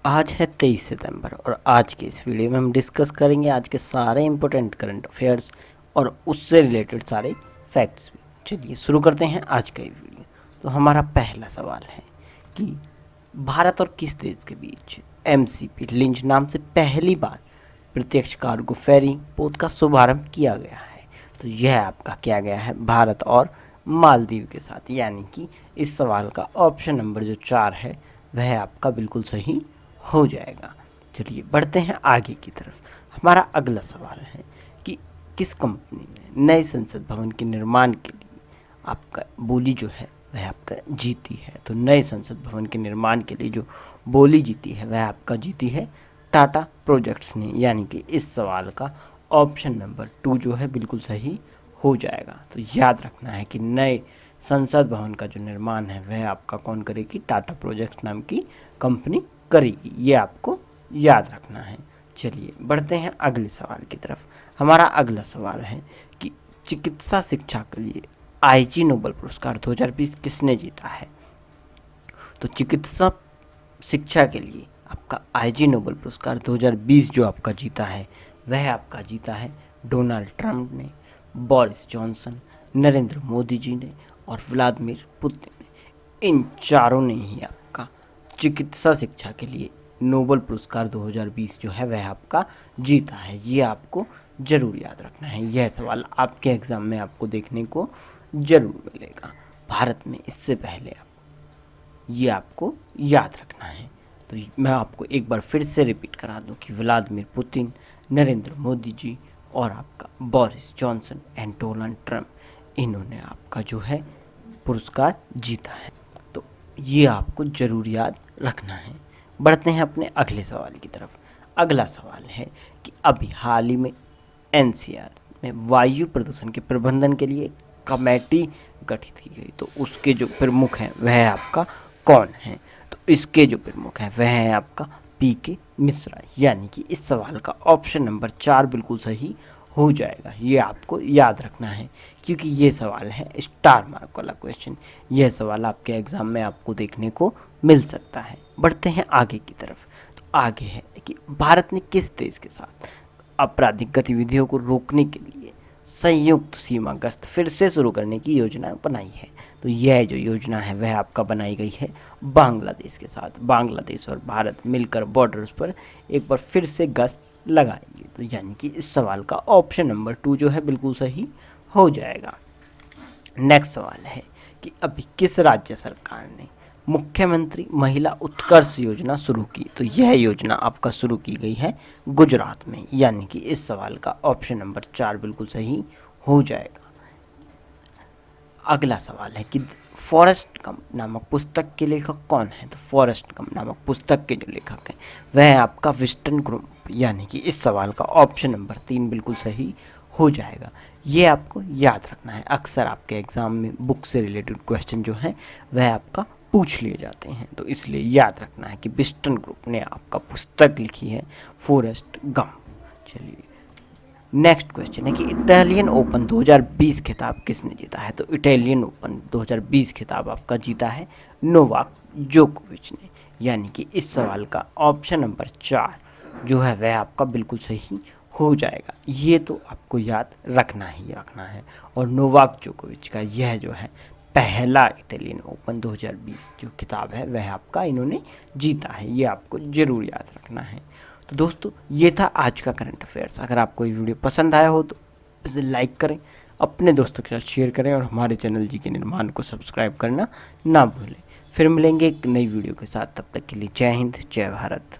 आज है 23 सितंबर और आज के इस वीडियो में हम डिस्कस करेंगे आज के सारे इंपॉर्टेंट करंट अफेयर्स और उससे रिलेटेड सारे फैक्ट्स भी। चलिए शुरू करते हैं आज का ये वीडियो। तो हमारा पहला सवाल है कि भारत और किस देश के बीच एमसीपी लिंच नाम से पहली बार प्रत्यक्ष कार्गो फेरी पोत का शुभारंभ किया गया है। तो यह आपका किया गया है भारत और मालदीव के साथ, यानी कि इस सवाल का ऑप्शन नंबर जो 4 है वह आपका बिल्कुल सही हो जाएगा। चलिए बढ़ते हैं आगे की तरफ। हमारा अगला सवाल है कि किस कंपनी ने नए संसद भवन के निर्माण के लिए आपका बोली जो है वह आपका जीती है। तो नए संसद भवन के निर्माण के लिए जो बोली जीती है वह आपका जीती है टाटा प्रोजेक्ट्स ने, यानी कि इस सवाल का ऑप्शन नंबर 2 जो है बिल्कुल सही हो जाएगा। तो याद रखना है कि नए संसद भवन का जो निर्माण है वह आपका कौन करेगी, टाटा प्रोजेक्ट्स नाम की कंपनी करेगी, ये आपको याद रखना है। चलिए बढ़ते हैं अगले सवाल की तरफ। हमारा अगला सवाल है कि चिकित्सा शिक्षा के लिए आईजी नोबेल पुरस्कार 2020 किसने जीता है। तो चिकित्सा शिक्षा के लिए आपका आईजी नोबेल पुरस्कार 2020 जो आपका जीता है वह आपका जीता है डोनाल्ड ट्रंप ने, बोरिस जॉनसन, नरेंद्र मोदी जी ने और व्लादिमीर पुतिन ने। इन चारों ने ही आपका चिकित्सा शिक्षा के लिए नोबेल पुरस्कार 2020 जो है वह आपका जीता है। ये आपको जरूर याद रखना है। यह सवाल आपके एग्ज़ाम में आपको देखने को जरूर मिलेगा। भारत में इससे पहले आप ये आपको याद रखना है। तो मैं आपको एक बार फिर से रिपीट करा दूं कि व्लादिमीर पुतिन, नरेंद्र मोदी जी और आपका Boris Johnson and Donald Trump, इन्होंने आपका जो है पुरस्कार जीता है। तो ये आपको ज़रूर याद रखना है। बढ़ते हैं अपने अगले सवाल की तरफ। अगला सवाल है कि अभी हाल ही में एनसीआर में वायु प्रदूषण के प्रबंधन के लिए कमेटी गठित की गई। तो उसके जो प्रमुख हैं वह आपका कौन है। तो इसके जो प्रमुख हैं वह है आपका पीके मिश्रा, यानी कि इस सवाल का ऑप्शन नंबर 4 बिल्कुल सही हो जाएगा। ये आपको याद रखना है क्योंकि ये सवाल है स्टार मार्क वाला क्वेश्चन। यह सवाल आपके एग्ज़ाम में आपको देखने को मिल सकता है। बढ़ते हैं आगे की तरफ। तो आगे है कि भारत ने किस देश के साथ आपराधिक गतिविधियों को रोकने के लिए संयुक्त सीमा गश्त फिर से शुरू करने की योजना बनाई है। तो यह जो योजना है वह आपका बनाई गई है बांग्लादेश के साथ। बांग्लादेश और भारत मिलकर बॉर्डर्स पर एक बार फिर से गश्त लगाएंगे। तो यानी कि इस सवाल का ऑप्शन नंबर 2 जो है बिल्कुल सही हो जाएगा। नेक्स्ट सवाल है कि अभी किस राज्य सरकार ने मुख्यमंत्री महिला उत्कर्ष योजना शुरू की। तो यह योजना आपका शुरू की गई है गुजरात में, यानी कि इस सवाल का ऑप्शन नंबर 4 बिल्कुल सही हो जाएगा। अगला सवाल है कि फॉरेस्ट गंप नामक पुस्तक के लेखक कौन है। तो फॉरेस्ट गंप नामक पुस्तक के जो लेखक हैं वह है आपका विस्टन ग्रुप, यानी कि इस सवाल का ऑप्शन नंबर 3 बिल्कुल सही हो जाएगा। ये आपको याद रखना है। अक्सर आपके एग्ज़ाम में बुक से रिलेटेड क्वेश्चन जो है वह आपका पूछ लिए जाते हैं, तो इसलिए याद रखना है कि विस्टन ग्रुप ने आपका पुस्तक लिखी है फॉरेस्ट गंप। चलिए नेक्स्ट क्वेश्चन है कि इटालियन ओपन 2020 खिताब किसने जीता है। तो इटालियन ओपन 2020 खिताब आपका जीता है नोवाक जोकोविच ने, यानी कि इस सवाल का ऑप्शन नंबर 4 जो है वह आपका बिल्कुल सही हो जाएगा। ये तो आपको याद रखना ही रखना है। और नोवाक जोकोविच का यह जो है पहला इटालियन ओपन 2020 जो खिताब है वह आपका इन्होंने जीता है। ये आपको ज़रूर याद रखना है। तो दोस्तों ये था आज का करंट अफेयर्स। अगर आपको ये वीडियो पसंद आया हो तो इसे लाइक करें, अपने दोस्तों के साथ शेयर करें और हमारे चैनल जी के निर्माण को सब्सक्राइब करना ना भूलें। फिर मिलेंगे एक नई वीडियो के साथ, तब तक के लिए जय हिंद, जय भारत।